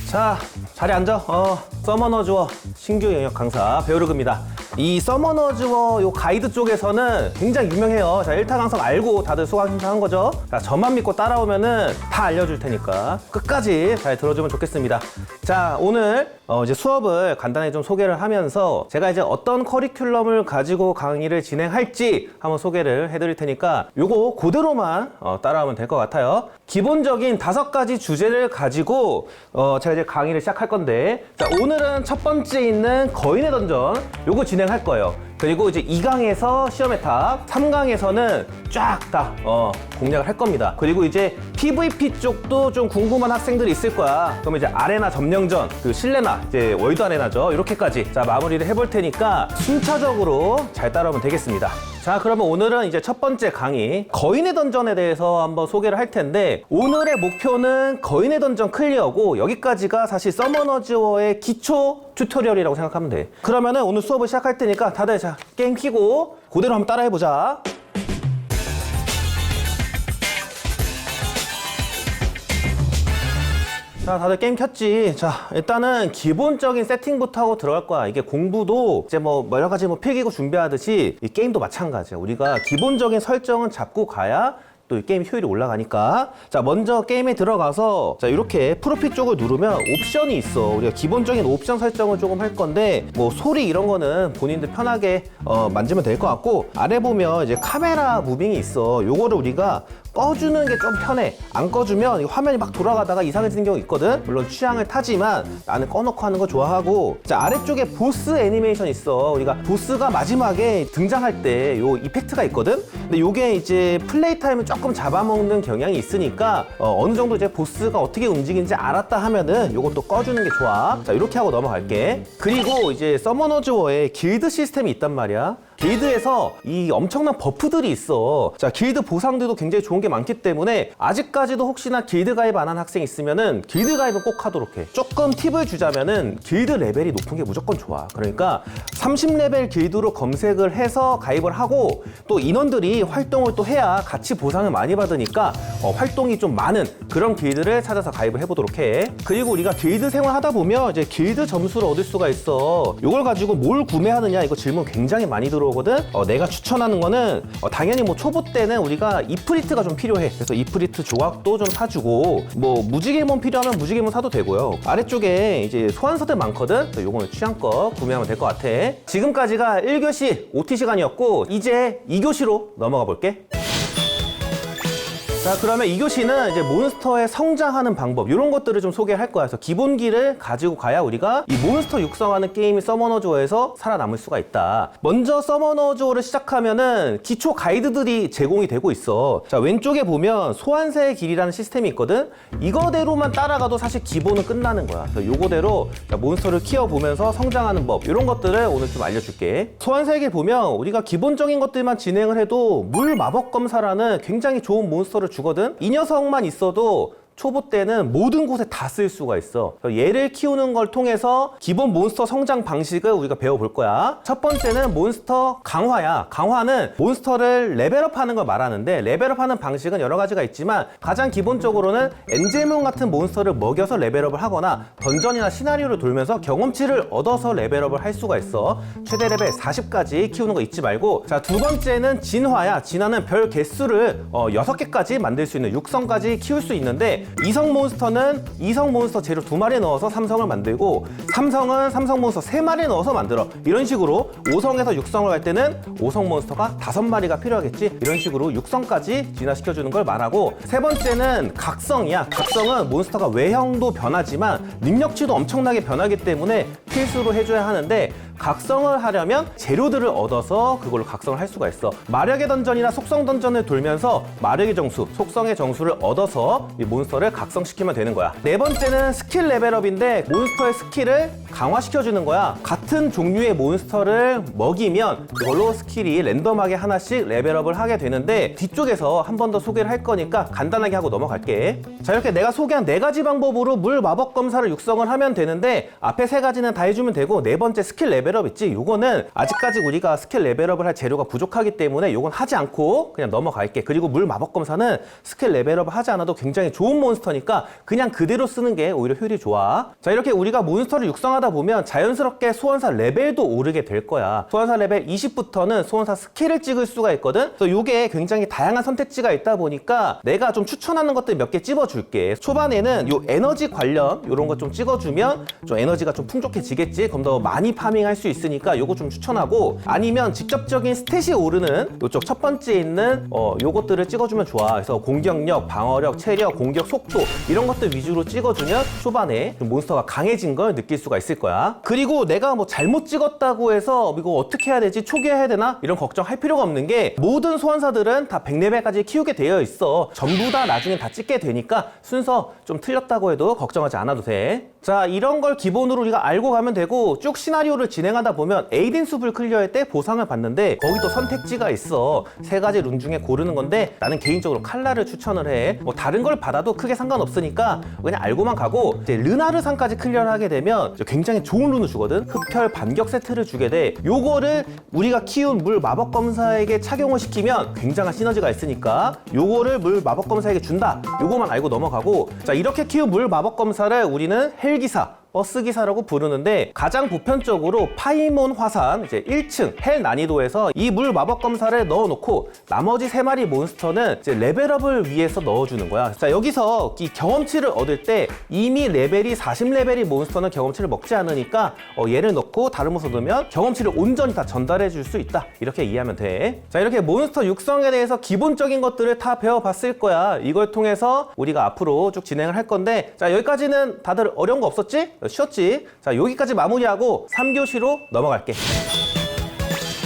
자, 자리 앉아. 서머너즈워 신규 영역 강사 배우르그입니다. 이 서머너즈워 요 가이드 쪽에서는 굉장히 유명해요. 자, 1타 강사 알고 다들 수강 신청한 거죠. 자, 저만 믿고 따라오면은 다 알려줄 테니까 끝까지 잘 들어주면 좋겠습니다. 자, 오늘 이제 수업을 간단히 좀 소개를 하면서 제가 이제 어떤 커리큘럼을 가지고 강의를 진행할지 한번 소개를 해드릴 테니까 요거 그대로만 따라오면 될 것 같아요. 기본적인 5가지 주제를 가지고 제가 이제 강의를 시작할 건데, 자, 오늘은 첫 번째 있는 거인의 던전 요거 진행할 거예요. 그리고 이제 2강에서 시험의 탑, 3강에서는 쫙 다 공략을 할 겁니다. 그리고 이제 PVP 쪽도 좀 궁금한 학생들이 있을 거야. 그러면 이제 아레나 점령전, 그 실내나 이제 월드 아레나죠. 이렇게까지 자 마무리를 해볼 테니까 순차적으로 잘 따라오면 되겠습니다. 자, 그러면 오늘은 이제 첫 번째 강의 거인의 던전에 대해서 한번 소개를 할 텐데, 오늘의 목표는 거인의 던전 클리어고 여기까지가 사실 서머너즈워의 기초 튜토리얼이라고 생각하면 돼. 그러면은 오늘 수업을 시작할 테니까 다들 자 게임 켜고 그대로 한번 따라해보자. 자, 다들 게임 켰지? 자, 일단은 기본적인 세팅부터 하고 들어갈 거야. 이게 공부도 이제 뭐 여러 가지 뭐 필기고 준비하듯이 이 게임도 마찬가지야. 우리가 기본적인 설정은 잡고 가야 또 이 게임 효율이 올라가니까. 자, 먼저 게임에 들어가서 자 이렇게 프로필 쪽을 누르면 옵션이 있어. 우리가 기본적인 옵션 설정을 조금 할 건데, 뭐 소리 이런 거는 본인들 편하게 만지면 될 것 같고, 아래 보면 이제 카메라 무빙이 있어. 요거를 우리가 꺼주는 게 좀 편해. 안 꺼주면 화면이 막 돌아가다가 이상해지는 경우 있거든. 물론 취향을 타지만 나는 꺼놓고 하는 거 좋아하고. 자, 아래쪽에 보스 애니메이션 있어. 우리가 보스가 마지막에 등장할 때 요 이펙트가 있거든. 근데 요게 이제 플레이 타임을 조금 잡아먹는 경향이 있으니까 어느 정도 이제 보스가 어떻게 움직이는지 알았다 하면은 요것도 꺼주는 게 좋아. 자, 이렇게 하고 넘어갈게. 그리고 이제 서머너즈워에 길드 시스템이 있단 말이야. 길드에서 이 엄청난 버프들이 있어. 자, 길드 보상들도 굉장히 좋은 게 많기 때문에 아직까지도 혹시나 길드 가입 안 한 학생 있으면은 길드 가입은 꼭 하도록 해. 조금 팁을 주자면은 길드 레벨이 높은 게 무조건 좋아. 그러니까 30레벨 길드로 검색을 해서 가입을 하고, 또 인원들이 활동을 또 해야 같이 보상을 많이 받으니까 활동이 좀 많은 그런 길드를 찾아서 가입을 해보도록 해. 그리고 우리가 길드 생활 하다 보면 이제 길드 점수를 얻을 수가 있어. 이걸 가지고 뭘 구매하느냐, 이거 질문 굉장히 많이 들어오거든. 내가 추천하는 거는 당연히 뭐 초보 때는 우리가 이프리트가 좀 필요해. 그래서 이프리트 조각도 좀 사주고, 뭐 무지개몬 필요하면 무지개몬 사도 되고요. 아래쪽에 이제 소환사들 많거든. 요거는 취향껏 구매하면 될 것 같아. 지금까지가 1교시 OT 시간이었고, 이제 2교시로 넘어가 볼게. 자, 그러면 2교시는 이제 몬스터의 성장하는 방법, 이런 것들을 좀 소개할 거야. 그래서 기본기를 가지고 가야 우리가 이 몬스터 육성하는 게임이 서머너즈워에서 살아남을 수가 있다. 먼저 서머너즈워를 시작하면은 기초 가이드들이 제공이 되고 있어. 자, 왼쪽에 보면 소환사의 길이라는 시스템이 있거든. 이거대로만 따라가도 사실 기본은 끝나는 거야. 그래서 요거대로 몬스터를 키워보면서 성장하는 법, 이런 것들을 오늘 좀 알려줄게. 소환사의 길 보면 우리가 기본적인 것들만 진행을 해도 물 마법 검사라는 굉장히 좋은 몬스터를 주거든. 이 녀석만 있어도 초보 때는 모든 곳에 다 쓸 수가 있어. 얘를 키우는 걸 통해서 기본 몬스터 성장 방식을 우리가 배워볼 거야. 첫 번째는 몬스터 강화야. 강화는 몬스터를 레벨업하는 걸 말하는데, 레벨업하는 방식은 여러 가지가 있지만 가장 기본적으로는 엔젤몬 같은 몬스터를 먹여서 레벨업을 하거나 던전이나 시나리오를 돌면서 경험치를 얻어서 레벨업을 할 수가 있어. 최대 레벨 40까지 키우는 거 잊지 말고. 자, 두 번째는 진화야. 진화는 별 개수를 6개까지 만들 수 있는, 6성까지 키울 수 있는데, 이성 몬스터는 이성 몬스터 재료 2마리 넣어서 3성을 만들고, 3성은 3성 몬스터 3마리 넣어서 만들어. 이런 식으로 5성에서 6성을 갈 때는 5성 몬스터가 5마리가 필요하겠지. 이런 식으로 6성까지 진화시켜주는 걸 말하고, 세 번째는 각성이야. 각성은 몬스터가 외형도 변하지만 능력치도 엄청나게 변하기 때문에 필수로 해줘야 하는데, 각성을 하려면 재료들을 얻어서 그걸로 각성을 할 수가 있어. 마력의 던전이나 속성 던전을 돌면서 마력의 정수, 속성의 정수를 얻어서 이 몬스터를 각성시키면 되는 거야. 네 번째는 스킬 레벨업인데, 몬스터의 스킬을 강화시켜주는 거야. 같은 종류의 몬스터를 먹이면 그걸로 스킬이 랜덤하게 하나씩 레벨업을 하게 되는데, 뒤쪽에서 한 번 더 소개를 할 거니까 간단하게 하고 넘어갈게. 자, 이렇게 내가 소개한 4가지 방법으로 물 마법 검사를 육성을 하면 되는데, 앞에 3가지는 다 해주면 되고, 네 번째 스킬 레벨 레벨업 있지? 요거는 아직까지 우리가 스킬 레벨업을 할 재료가 부족하기 때문에 요건 하지 않고 그냥 넘어갈게. 그리고 물 마법 검사는 스킬 레벨업을 하지 않아도 굉장히 좋은 몬스터니까 그냥 그대로 쓰는 게 오히려 효율이 좋아. 자, 이렇게 우리가 몬스터를 육성하다 보면 자연스럽게 소환사 레벨도 오르게 될 거야. 소환사 레벨 20부터는 소환사 스킬을 찍을 수가 있거든. 그래서 요게 굉장히 다양한 선택지가 있다 보니까 내가 좀 추천하는 것들 몇 개 찝어줄게. 초반에는 요 에너지 관련 요런 거 좀 찍어주면 좀 에너지가 좀 풍족해지겠지. 그럼 더 많이 파밍할 수 있으니까 요거 좀 추천하고, 아니면 직접적인 스탯이 오르는 요쪽 첫 번째 있는 요것들을 찍어주면 좋아. 그래서 공격력, 방어력, 체력, 공격 속도 이런 것들 위주로 찍어주면 초반에 좀 몬스터가 강해진 걸 느낄 수가 있을 거야. 그리고 내가 뭐 잘못 찍었다고 해서 이거 어떻게 해야 되지? 초기화해야 되나? 이런 걱정할 필요가 없는 게 모든 소환사들은 다 100레벨까지 키우게 되어 있어. 전부 다 나중에 다 찍게 되니까 순서 좀 틀렸다고 해도 걱정하지 않아도 돼. 자, 이런 걸 기본으로 우리가 알고 가면 되고, 쭉 시나리오를 진행하다 보면 에이딘 숲을 클리어할 때 보상을 받는데 거기도 선택지가 있어. 3가지 룬 중에 고르는 건데 나는 개인적으로 칼라를 추천을 해. 뭐 다른 걸 받아도 크게 상관없으니까 그냥 알고만 가고, 이제 르나르산까지 클리어를 하게 되면 굉장히 좋은 룬을 주거든. 흡혈 반격 세트를 주게 돼. 요거를 우리가 키운 물 마법 검사에게 착용을 시키면 굉장한 시너지가 있으니까 요거를 물 마법 검사에게 준다. 요거만 알고 넘어가고, 자, 이렇게 키운 물 마법 검사를 우리는 헬기사, 버스기사라고 부르는데, 가장 보편적으로 파이몬 화산 이제 1층 헬 난이도에서 이 물 마법 검사를 넣어놓고 나머지 3마리 몬스터는 이제 레벨업을 위해서 넣어주는 거야. 자, 여기서 이 경험치를 얻을 때 이미 레벨이 40레벨이 몬스터는 경험치를 먹지 않으니까 얘를 넣고 다른 몬스터 넣으면 경험치를 온전히 다 전달해 줄 수 있다. 이렇게 이해하면 돼. 자, 이렇게 몬스터 육성에 대해서 기본적인 것들을 다 배워봤을 거야. 이걸 통해서 우리가 앞으로 쭉 진행을 할 건데, 자, 여기까지는 다들 어려운 거 없었지? 쉬었지? 자, 여기까지 마무리하고 3교시로 넘어갈게.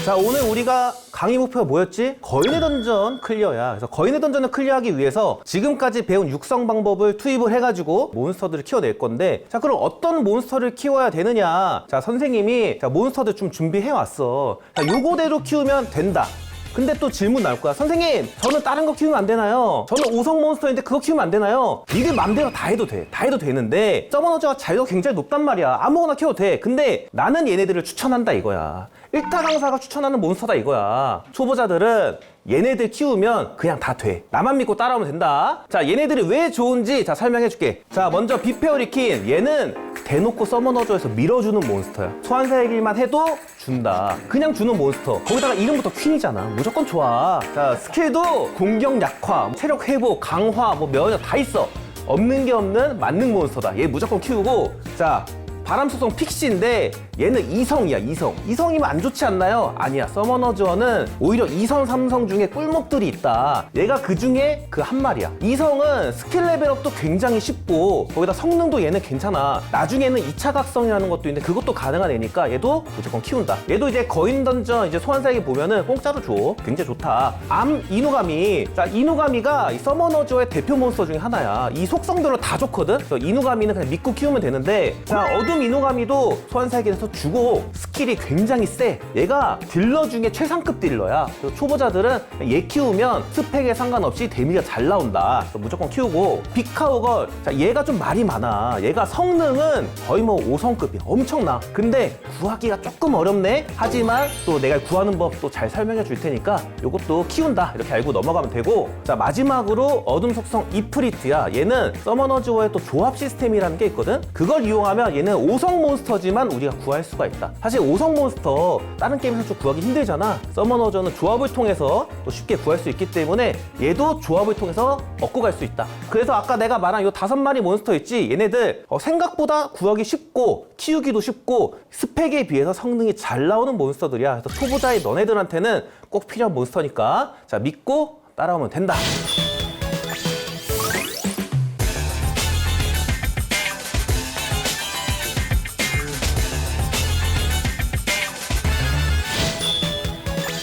자, 오늘 우리가 강의 목표가 뭐였지? 거인의 던전 클리어야. 그래서 거인의 던전을 클리어하기 위해서 지금까지 배운 육성 방법을 투입을 해가지고 몬스터들을 키워낼 건데, 자, 그럼 어떤 몬스터를 키워야 되느냐? 자, 선생님이 자, 몬스터들 좀 준비해왔어. 자, 요거대로 키우면 된다. 근데 또 질문 나올 거야. 선생님, 저는 다른 거 키우면 안 되나요? 저는 5성 몬스터인데 그거 키우면 안 되나요? 니들 맘대로 다 해도 돼. 다 해도 되는데 서머너즈가 자유도가 굉장히 높단 말이야. 아무거나 키워도 돼. 근데 나는 얘네들을 추천한다 이거야. 1타 강사가 추천하는 몬스터다 이거야. 초보자들은 얘네들 키우면 그냥 다 돼. 나만 믿고 따라오면 된다. 자, 얘네들이 왜 좋은지 자, 설명해 줄게. 자, 먼저 비페어리킨. 얘는 대놓고 서머너즈에서 밀어주는 몬스터야. 소환사의 길만 해도 준다. 그냥 주는 몬스터. 거기다가 이름부터 퀸이잖아. 무조건 좋아. 자, 스킬도 공격 약화, 체력 회복, 강화, 뭐 면역 다 있어. 없는 게 없는 만능 몬스터다. 얘 무조건 키우고. 자, 바람속성 픽시인데 얘는 2성이야. 2성. 2성이면 안 좋지 않나요? 아니야. 서머너즈원은 오히려 2성, 3성 중에 꿀목들이 있다. 얘가 그 중에 그 한 마리야. 2성은 스킬 레벨업도 굉장히 쉽고 거기다 성능도 얘는 괜찮아. 나중에는 2차 각성이라는 것도 있는데 그것도 가능한 애니까 얘도 무조건 키운다. 얘도 이제 거인 던전 이제 소환사에게 보면은 공짜로 줘. 굉장히 좋다. 암 이누가미. 자, 이누가미가 이 서머너즈의 대표 몬스터 중에 하나야. 이 속성별로 다 좋거든. 그래서 이누가미는 그냥 믿고 키우면 되는데, 자, 어둠 이누가미도 소환사에게서 주고 스킬이 굉장히 세. 얘가 딜러 중에 최상급 딜러야. 그래서 초보자들은 얘 키우면 스펙에 상관없이 데미지가 잘 나온다. 그래서 무조건 키우고, 비카오걸. 자, 얘가 좀 말이 많아. 얘가 성능은 거의 뭐 5성급이야. 엄청나. 근데 구하기가 조금 어렵네. 하지만 또 내가 구하는 법 또 잘 설명해 줄 테니까 요것도 키운다. 이렇게 알고 넘어가면 되고, 자, 마지막으로 어둠 속성 이프리트야. 얘는 서머너즈와의 또 조합 시스템이라는 게 있거든. 그걸 이용하면 얘는 5성 몬스터지만 우리가 구할 수가 있다. 사실 5성 몬스터 다른 게임에서 좀 구하기 힘들잖아. 서머너즈는 조합을 통해서 또 쉽게 구할 수 있기 때문에 얘도 조합을 통해서 얻고 갈 수 있다. 그래서 아까 내가 말한 요 5마리 몬스터 있지? 얘네들 생각보다 구하기 쉽고 키우기도 쉽고 스펙에 비해서 성능이 잘 나오는 몬스터들이야. 그래서 초보자의 너네들한테는 꼭 필요한 몬스터니까 자, 믿고 따라오면 된다.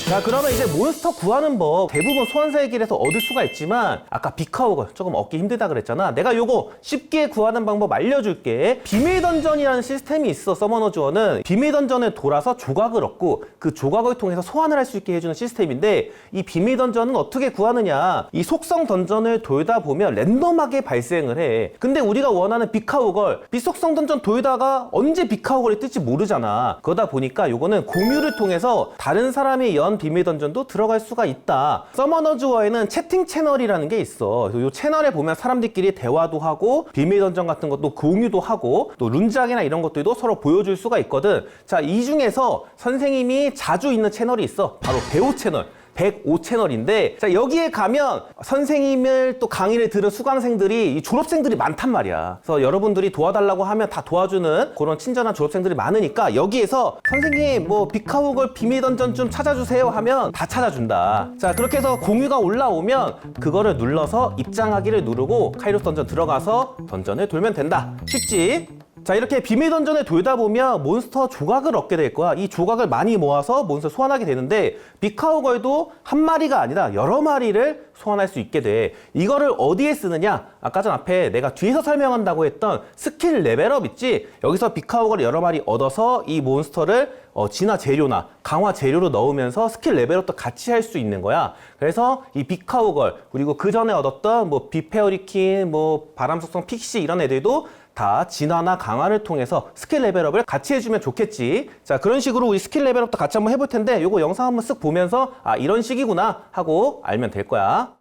자, 자, 그러면 이제 몬스터 구하는 법 대부분 소환사의 길에서 얻을 수가 있지만 아까 비카오걸 조금 얻기 힘들다 그랬잖아. 내가 요거 쉽게 구하는 방법 알려줄게. 비밀 던전이라는 시스템이 있어. 서머너 주어는 비밀 던전을 돌아서 조각을 얻고 그 조각을 통해서 소환을 할 수 있게 해주는 시스템인데, 이 비밀 던전은 어떻게 구하느냐, 이 속성 던전을 돌다 보면 랜덤하게 발생을 해. 근데 우리가 원하는 비카오걸, 비속성 던전 돌다가 언제 비카오걸이 뜰지 모르잖아. 그러다 보니까 요거는 공유를 통해서 다른 사람이 연 비밀 던전도 들어갈 수가 있다. 서머너즈워에는 채팅 채널이라는 게 있어. 이 채널에 보면 사람들끼리 대화도 하고 비밀 던전 같은 것도 공유도 하고 또 룬작이나 이런 것들도 서로 보여줄 수가 있거든. 자, 이 중에서 선생님이 자주 있는 채널이 있어. 바로 배우 채널. 105 채널인데, 자, 여기에 가면 선생님을 또 강의를 들은 수강생들이, 이 졸업생들이 많단 말이야. 그래서 여러분들이 도와달라고 하면 다 도와주는 그런 친절한 졸업생들이 많으니까 여기에서 선생님 뭐 비카오걸 비밀 던전 좀 찾아주세요 하면 다 찾아준다. 자, 그렇게 해서 공유가 올라오면 그거를 눌러서 입장하기를 누르고 카이로스 던전 들어가서 던전을 돌면 된다. 쉽지? 자, 이렇게 비밀 던전을 돌다 보면 몬스터 조각을 얻게 될 거야. 이 조각을 많이 모아서 몬스터 소환하게 되는데, 비카오걸도 한 마리가 아니라 여러 마리를 소환할 수 있게 돼. 이거를 어디에 쓰느냐? 아까 전 앞에 내가 뒤에서 설명한다고 했던 스킬 레벨업 있지? 여기서 비카오걸을 여러 마리 얻어서 이 몬스터를 진화 재료나 강화 재료로 넣으면서 스킬 레벨업도 같이 할 수 있는 거야. 그래서 이 비카오걸, 그리고 그 전에 얻었던 뭐 비페어리킨, 뭐 바람속성 픽시 이런 애들도 다 진화나 강화를 통해서 스킬 레벨업을 같이 해주면 좋겠지. 자, 그런 식으로 우리 스킬 레벨업도 같이 한번 해볼 텐데, 요거 영상 한번 쓱 보면서 아, 이런 식이구나 하고 알면 될 거야.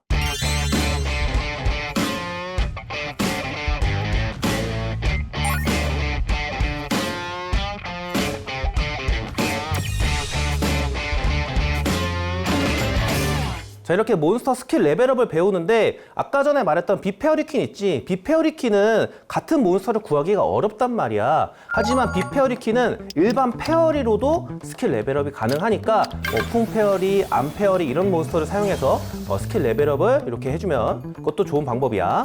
자, 이렇게 몬스터 스킬 레벨업을 배우는데, 아까 전에 말했던 비페어리킨 있지? 비페어리킨은 같은 몬스터를 구하기가 어렵단 말이야. 하지만 비페어리킨은 일반 페어리로도 스킬 레벨업이 가능하니까 풍페어리, 암페어리 이런 몬스터를 사용해서 스킬 레벨업을 이렇게 해주면 그것도 좋은 방법이야.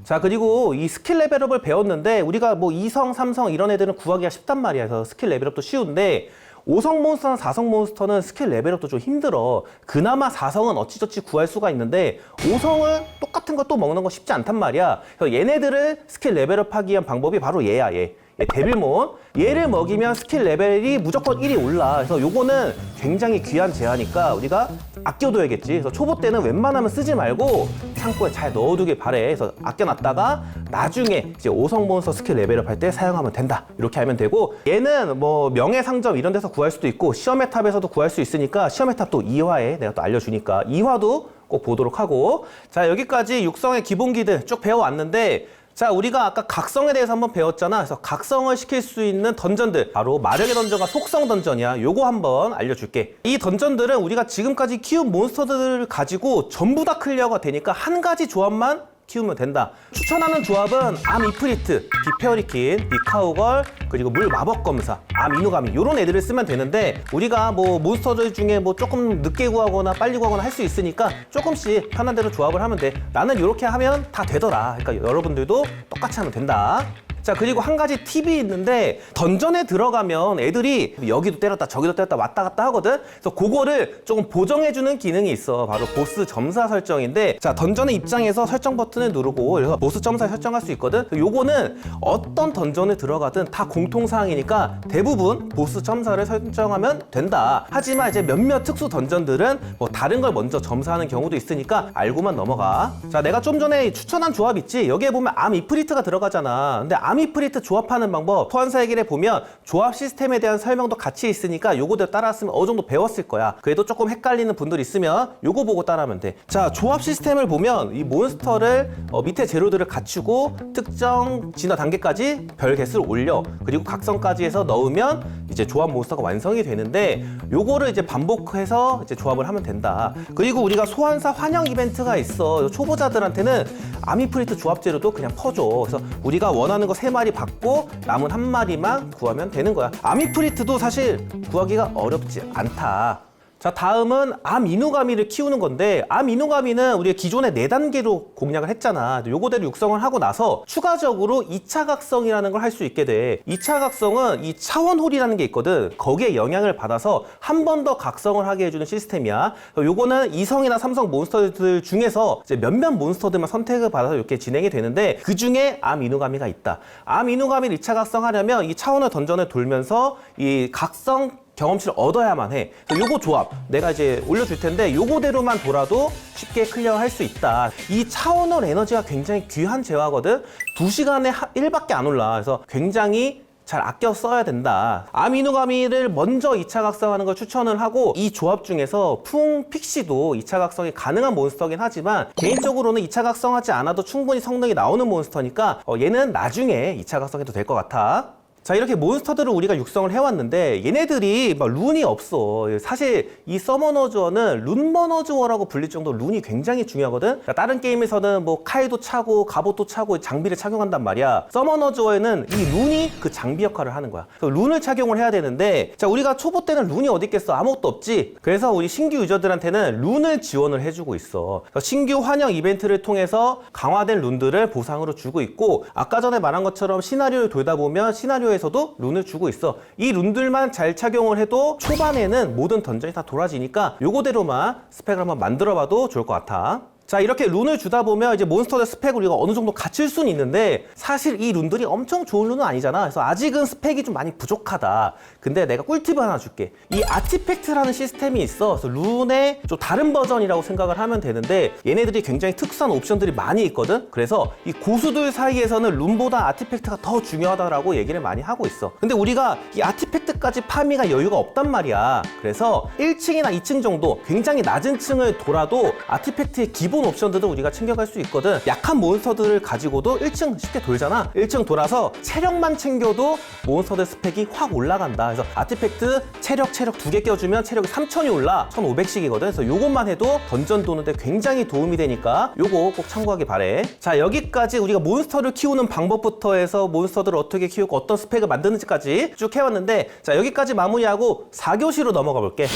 자, 그리고 이 스킬 레벨업을 배웠는데, 우리가 뭐 2성, 3성 이런 애들은 구하기가 쉽단 말이야. 그래서 스킬 레벨업도 쉬운데, 5성 몬스터나 4성 몬스터는 스킬 레벨업도 좀 힘들어. 그나마 4성은 어찌저찌 구할 수가 있는데 5성은 똑같은 거 또 먹는 거 쉽지 않단 말이야. 그래서 얘네들을 스킬 레벨업 하기 위한 방법이 바로 얘야, 얘. 데빌몬. 얘를 먹이면 스킬 레벨이 무조건 1이 올라. 그래서 요거는 굉장히 귀한 재화니까 우리가 아껴둬야겠지. 그래서 초보 때는 웬만하면 쓰지 말고 창고에 잘 넣어두길 바래. 그래서 아껴놨다가 나중에 이제 5성 몬스터 스킬 레벨업 할 때 사용하면 된다. 이렇게 하면 되고, 얘는 뭐 명예상점 이런 데서 구할 수도 있고 시험의 탑에서도 구할 수 있으니까 시험의 탑 또 2화에 내가 또 알려주니까 2화도 꼭 보도록 하고. 자, 여기까지 육성의 기본기들 쭉 배워왔는데, 자, 우리가 아까 각성에 대해서 한번 배웠잖아. 그래서 각성을 시킬 수 있는 던전들, 바로 마력의 던전과 속성 던전이야. 요거 한번 알려줄게. 이 던전들은 우리가 지금까지 키운 몬스터들을 가지고 전부 다 클리어가 되니까 한 가지 조합만 키우면 된다. 추천하는 조합은 암 이프리트, 비페어리킨, 비카오걸, 그리고 물 마법 검사, 암 이누가미 요런 애들을 쓰면 되는데, 우리가 뭐 몬스터들 중에 뭐 조금 늦게 구하거나 빨리 구하거나 할 수 있으니까 조금씩 편한 대로 조합을 하면 돼. 나는 이렇게 하면 다 되더라. 그러니까 여러분들도 똑같이 하면 된다. 자, 그리고 한 가지 팁이 있는데, 던전에 들어가면 애들이 여기도 때렸다 저기도 때렸다 왔다 갔다 하거든. 그래서 그거를 조금 보정해주는 기능이 있어. 바로 보스 점사 설정인데, 자, 던전의 입장에서 설정 버튼을 누르고 그래서 보스 점사 설정할 수 있거든. 요거는 어떤 던전에 들어가든 다 공통사항이니까 대부분 보스 점사를 설정하면 된다. 하지만 이제 몇몇 특수 던전들은 뭐 다른 걸 먼저 점사하는 경우도 있으니까 알고만 넘어가. 자, 내가 좀 전에 추천한 조합 있지? 여기에 보면 암 이프리트가 들어가잖아. 근데 아미프리트 조합하는 방법 소환사의 길에 보면 조합 시스템에 대한 설명도 같이 있으니까 요거들 따라왔으면 어느 정도 배웠을 거야. 그래도 조금 헷갈리는 분들 있으면 요거 보고 따라하면 돼. 자, 조합 시스템을 보면 이 몬스터를 밑에 재료들을 갖추고 특정 진화 단계까지 별 개수를 올려, 그리고 각성까지 해서 넣으면 이제 조합 몬스터가 완성이 되는데, 요거를 이제 반복해서 이제 조합을 하면 된다. 그리고 우리가 소환사 환영 이벤트가 있어. 초보자들한테는 아미프리트 조합 재료도 그냥 퍼줘. 그래서 우리가 원하는 거 3마리 받고 남은 1마리만 구하면 되는 거야. 아미프리트도 사실 구하기가 어렵지 않다. 자, 다음은 암이누가미를 키우는 건데, 암이누가미는 우리가 기존에 4단계로 공략을 했잖아. 요거대로 육성을 하고 나서 추가적으로 2차 각성이라는 걸 할 수 있게 돼. 2차 각성은 이 차원홀이라는 게 있거든. 거기에 영향을 받아서 한 번 더 각성을 하게 해주는 시스템이야. 요거는 2성이나 3성 몬스터들 중에서 이제 몇몇 몬스터들만 선택을 받아서 이렇게 진행이 되는데, 그 중에 암이누가미가 있다. 암이누가미를 2차 각성하려면 이 차원을 던전을 돌면서 이 각성 경험치를 얻어야만 해. 요거 조합 내가 이제 올려줄 텐데, 요거대로만 돌아도 쉽게 클리어할 수 있다. 이 차원홀 에너지가 굉장히 귀한 재화거든. 2시간에 1밖에 안 올라. 그래서 굉장히 잘 아껴 써야 된다. 암이누가미를 먼저 2차 각성하는 걸 추천을 하고, 이 조합 중에서 풍 픽시도 2차 각성이 가능한 몬스터긴 하지만 개인적으로는 2차 각성하지 않아도 충분히 성능이 나오는 몬스터니까 얘는 나중에 2차 각성해도 될 것 같아. 자, 이렇게 몬스터들을 우리가 육성을 해왔는데 얘네들이 막 룬이 없어. 사실 이 서머너즈어는 룬머너즈어라고 불릴 정도로 룬이 굉장히 중요하거든. 그러니까 다른 게임에서는 뭐 칼도 차고 갑옷도 차고 장비를 착용한단 말이야. 서머너즈어에는 이 룬이 그 장비 역할을 하는 거야. 그래서 룬을 착용을 해야 되는데, 자, 우리가 초보 때는 룬이 어디 있겠어? 아무것도 없지. 그래서 우리 신규 유저들한테는 룬을 지원을 해주고 있어. 그래서 신규 환영 이벤트를 통해서 강화된 룬들을 보상으로 주고 있고, 아까 전에 말한 것처럼 시나리오를 돌다 보면 시나리오에서도 룬을 주고 있어. 이 룬들만 잘 착용을 해도 초반에는 모든 던전이 다 돌아지니까 요거대로만 스펙을 한번 만들어봐도 좋을 것 같아. 자, 이렇게 룬을 주다 보면 이제 몬스터들 스펙을 우리가 어느 정도 갖출 수는 있는데, 사실 이 룬들이 엄청 좋은 룬은 아니잖아. 그래서 아직은 스펙이 좀 많이 부족하다. 근데 내가 꿀팁을 하나 줄게. 이 아티팩트라는 시스템이 있어. 그래서 룬의 좀 다른 버전이라고 생각을 하면 되는데, 얘네들이 굉장히 특수한 옵션들이 많이 있거든. 그래서 이 고수들 사이에서는 룬보다 아티팩트가 더 중요하다라고 얘기를 많이 하고 있어. 근데 우리가 이 아티팩트까지 파밍할 여유가 없단 말이야. 그래서 1층이나 2층 정도 굉장히 낮은 층을 돌아도 아티팩트의 기본 옵션들도 우리가 챙겨갈 수 있거든. 약한 몬스터들을 가지고도 1층 쉽게 돌잖아. 1층 돌아서 체력만 챙겨도 몬스터들 스펙이 확 올라간다. 그래서 아티팩트 체력 2개 껴주면 체력이 3000이 올라. 1500씩이거든. 그래서 요것만 해도 던전 도는데 굉장히 도움이 되니까 요거 꼭 참고하기 바래. 자, 여기까지 우리가 몬스터를 키우는 방법부터 해서 몬스터들을 어떻게 키우고 어떤 스펙을 만드는지까지 쭉 해왔는데, 자, 여기까지 마무리하고 4교시로 넘어가 볼게.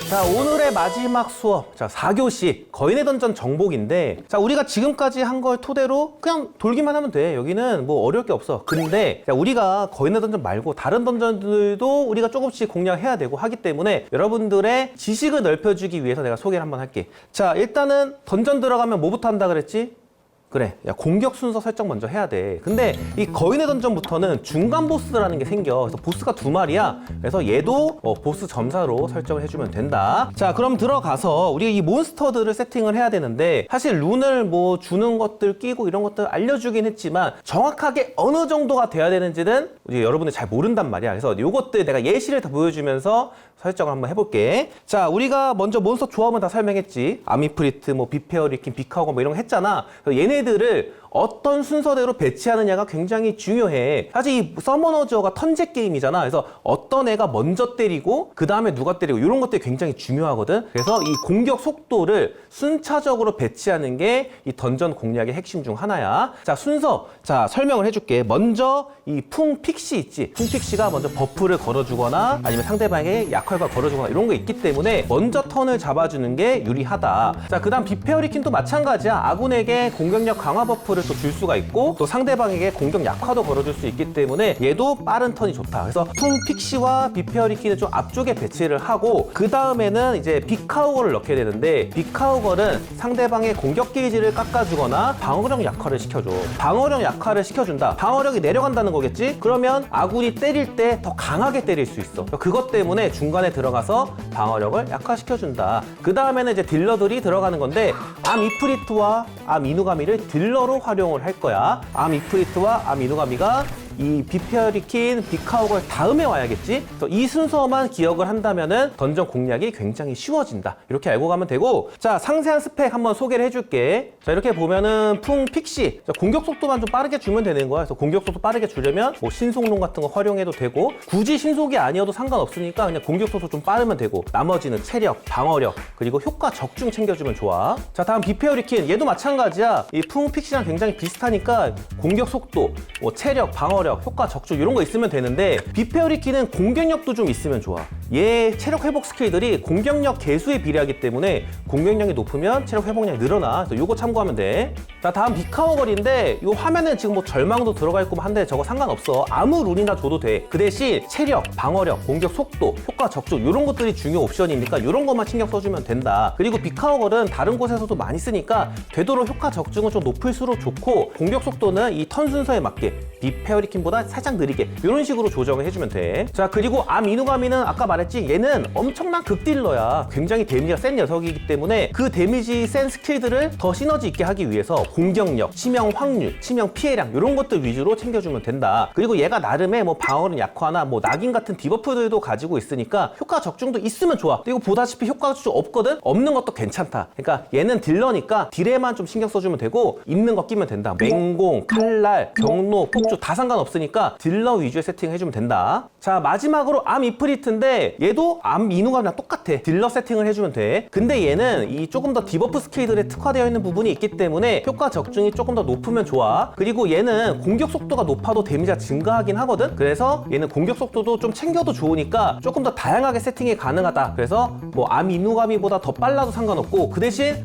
자, 오늘의 마지막 수업. 자, 4교시 거인의 던전 정복인데, 자, 우리가 지금까지 한 걸 토대로 그냥 돌기만 하면 돼. 여기는 뭐 어려울 게 없어. 근데 자, 우리가 거인의 던전 말고 다른 던전들도 우리가 조금씩 공략해야 되고 하기 때문에 여러분들의 지식을 넓혀주기 위해서 내가 소개를 한번 할게. 자, 일단은 던전 들어가면 뭐부터 한다 그랬지? 그래, 야, 공격 순서 설정 먼저 해야 돼. 근데 이 거인의 던전부터는 중간 보스라는 게 생겨. 그래서 보스가 2마리야. 그래서 얘도 보스 점사로 설정을 해주면 된다. 자, 그럼 들어가서 우리가 이 몬스터들을 세팅을 해야 되는데, 사실 룬을 뭐 주는 것들 끼고 이런 것들 알려주긴 했지만 정확하게 어느 정도가 돼야 되는지는 우리 여러분들 잘 모른단 말이야. 그래서 요것들 내가 예시를 다 보여주면서 설정을 한번 해볼게. 자, 우리가 먼저 몬스터 조합은 다 설명했지. 아미프리트, 뭐 비페어리킨, 비카오건 뭐 이런 거 했잖아. 얘네들을 어떤 순서대로 배치하느냐가 굉장히 중요해. 사실 이 서머너즈어가 턴제 게임이잖아. 그래서 어떤 애가 먼저 때리고 그 다음에 누가 때리고 이런 것들이 굉장히 중요하거든. 그래서 이 공격 속도를 순차적으로 배치하는 게 이 던전 공략의 핵심 중 하나야. 자, 순서. 자, 설명을 해줄게. 먼저 이 풍 픽시 있지. 풍 픽시가 먼저 버프를 걸어주거나 아니면 상대방에게 약활과 걸어주거나 이런 거 있기 때문에 먼저 턴을 잡아주는 게 유리하다. 자, 그 다음 비페어리킨도 마찬가지야. 아군에게 공격력 강화 버프를 또 줄 수가 있고, 또 상대방에게 공격 약화도 걸어줄 수 있기 때문에 얘도 빠른 턴이 좋다. 그래서 풍 픽시와 비페어리킨을 좀 앞쪽에 배치를 하고, 그 다음에는 이제 비카우거를 넣게 되는데, 비카우거는 상대방의 공격 게이지를 깎아주거나 방어력 약화를 시켜줘. 방어력 약화를 시켜준다. 방어력이 내려간다는 거겠지? 그러면 아군이 때릴 때 더 강하게 때릴 수 있어. 그것 때문에 중간에 들어가서 방어력을 약화시켜준다. 그 다음에는 이제 딜러들이 들어가는 건데, 암이프리트와 암이누가미를 딜러로 활용을 할 거야. 암이프리트와 암이누가미가 이 비페어리킨, 비카오걸 다음에 와야겠지? 그래서 이 순서만 기억을 한다면은 던전 공략이 굉장히 쉬워진다. 이렇게 알고 가면 되고, 자, 상세한 스펙 한번 소개를 해줄게. 자, 이렇게 보면은 풍 픽시. 자, 공격 속도만 좀 빠르게 주면 되는 거야. 그래서 공격 속도 빠르게 주려면 뭐 신속론 같은 거 활용해도 되고, 굳이 신속이 아니어도 상관없으니까 그냥 공격 속도 좀 빠르면 되고, 나머지는 체력, 방어력, 그리고 효과 적중 챙겨주면 좋아. 자, 다음 비페어리킨. 얘도 마찬가지야. 이 풍 픽시랑 굉장히 비슷하니까 공격 속도, 뭐 체력, 방어력 방어력, 효과 적중 이런 거 있으면 되는데 비페어리키는 공격력도 좀 있으면 좋아. 얘 체력 회복 스킬들이 공격력 개수에 비례하기 때문에 공격력이 높으면 체력 회복량이 늘어나. 그래서 요거 참고하면 돼. 자, 다음 비카워걸인데 이 화면에 지금 뭐 절망도 들어가 있고 한데 저거 상관없어. 아무 룬이나 줘도 돼. 그 대신 체력, 방어력, 공격 속도, 효과 적중 이런 것들이 중요 옵션이니까 이런 것만 신경 써주면 된다. 그리고 비카워걸은 다른 곳에서도 많이 쓰니까 되도록 효과 적중은 좀 높을수록 좋고 공격 속도는 이 턴 순서에 맞게 비페어리킨보다 살짝 느리게 이런 식으로 조정을 해주면 돼. 자, 그리고 암이누가미는 아까 말했지 얘는 엄청난 극딜러야. 굉장히 데미지가 센 녀석이기 때문에 그 데미지 센 스킬들을 더 시너지 있게 하기 위해서 공격력, 치명 확률, 치명 피해량 이런 것들 위주로 챙겨주면 된다. 그리고 얘가 나름의 뭐 방어력 약화나 뭐 낙인 같은 디버프들도 가지고 있으니까 효과 적중도 있으면 좋아. 그리고 보다시피 효과 적중 없거든? 없는 것도 괜찮다. 그러니까 얘는 딜러니까 딜에만 좀 신경 써주면 되고 있는 거 끼면 된다. 맹공, 칼날, 경로, 폭주 다 상관없으니까 딜러 위주의 세팅 해주면 된다. 자, 마지막으로 암 이프리트인데 얘도 암 이누가미랑 똑같아. 딜러 세팅을 해주면 돼. 근데 얘는 이 조금 더 디버프 스킬들에 특화되어 있는 부분이 있기 때문에 효과 적중이 조금 더 높으면 좋아. 그리고 얘는 공격 속도가 높아도 데미지가 증가하긴 하거든? 그래서 얘는 공격 속도도 좀 챙겨도 좋으니까 조금 더 다양하게 세팅이 가능하다. 그래서 뭐 암 이누가미보다 더 빨라도 상관없고 그 대신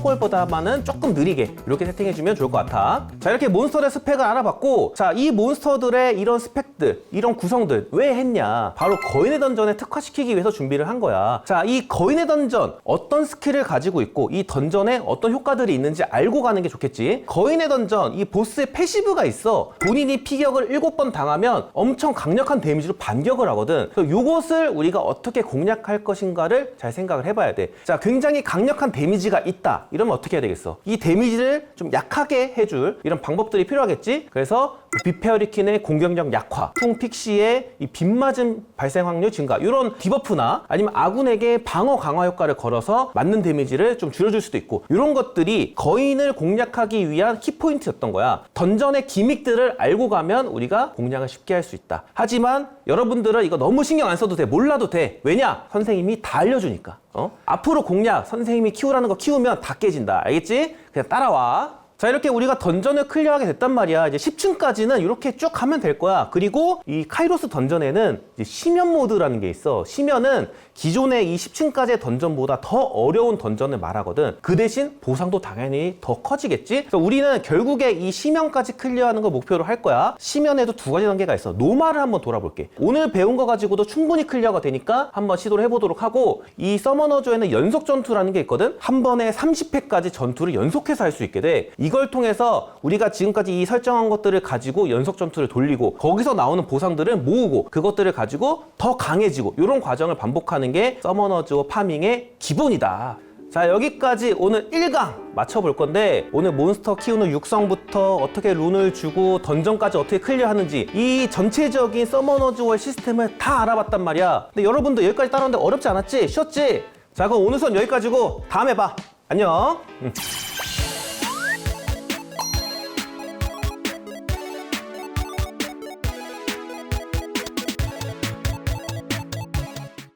비카오걸보다만은 조금 느리게 이렇게 세팅해주면 좋을 것 같아. 자, 이렇게 몬스터의 스펙을 알아봤고 자, 이 몬스터들의 이런 스펙들, 이런 구성들 왜 했냐? 바로 거인의 던전에 특화시키기 위해서 준비를 한 거야. 자, 이 거인의 던전 어떤 스킬을 가지고 있고 이 던전에 어떤 효과들이 있는지 알고 가는 게 좋겠지. 거인의 던전 이 보스의 패시브가 있어. 본인이 피격을 7번 당하면 엄청 강력한 데미지로 반격을 하거든. 그래서 요것을 우리가 어떻게 공략할 것인가를 잘 생각을 해봐야 돼. 자, 굉장히 강력한 데미지가 있다. 이러면 어떻게 해야 되겠어? 이 데미지를 좀 약하게 해줄 이런 방법들이 필요하겠지. 그래서 비페어리킨의 공격력 약화, 퉁픽시의 이 빗맞음 발생 확률 증가 이런 디버프나 아니면 아군에게 방어 강화 효과를 걸어서 맞는 데미지를 좀 줄여줄 수도 있고 이런 것들이 거인을 공략하기 위한 키포인트였던 거야. 던전의 기믹들을 알고 가면 우리가 공략을 쉽게 할 수 있다. 하지만 여러분들은 이거 너무 신경 안 써도 돼. 몰라도 돼. 왜냐? 선생님이 다 알려주니까. 앞으로 공략 선생님이 키우라는 거 키우면 다 깨진다. 알겠지? 그냥 따라와. 자, 이렇게 우리가 던전을 클리어하게 됐단 말이야. 이제 10층까지는 이렇게 쭉 가면 될 거야. 그리고 이 카이로스 던전에는 이제 심연 모드라는 게 있어. 심연은 기존의 이 10층까지의 던전보다 더 어려운 던전을 말하거든. 그 대신 보상도 당연히 더 커지겠지? 그래서 우리는 결국에 이 심연까지 클리어하는 걸 목표로 할 거야. 심연에도 2가지 단계가 있어. 노말을 한번 돌아볼게. 오늘 배운 거 가지고도 충분히 클리어가 되니까 한번 시도를 해보도록 하고 이 서머너조에는 연속 전투라는 게 있거든? 한 번에 30회까지 전투를 연속해서 할 수 있게 돼. 이걸 통해서 우리가 지금까지 이 설정한 것들을 가지고 연속 전투를 돌리고 거기서 나오는 보상들을 모으고 그것들을 가지고 더 강해지고 이런 과정을 반복하는 게 서머너즈 파밍의 기본이다. 자, 여기까지 오늘 1강 맞춰볼 건데 오늘 몬스터 키우는 육성부터 어떻게 룬을 주고 던전까지 어떻게 클리어하는지 이 전체적인 서머너즈워의 시스템을 다 알아봤단 말이야. 근데 여러분도 여기까지 따라오는데 어렵지 않았지? 쉬웠지? 자, 그럼 오늘 수업 여기까지고 다음에 봐. 안녕.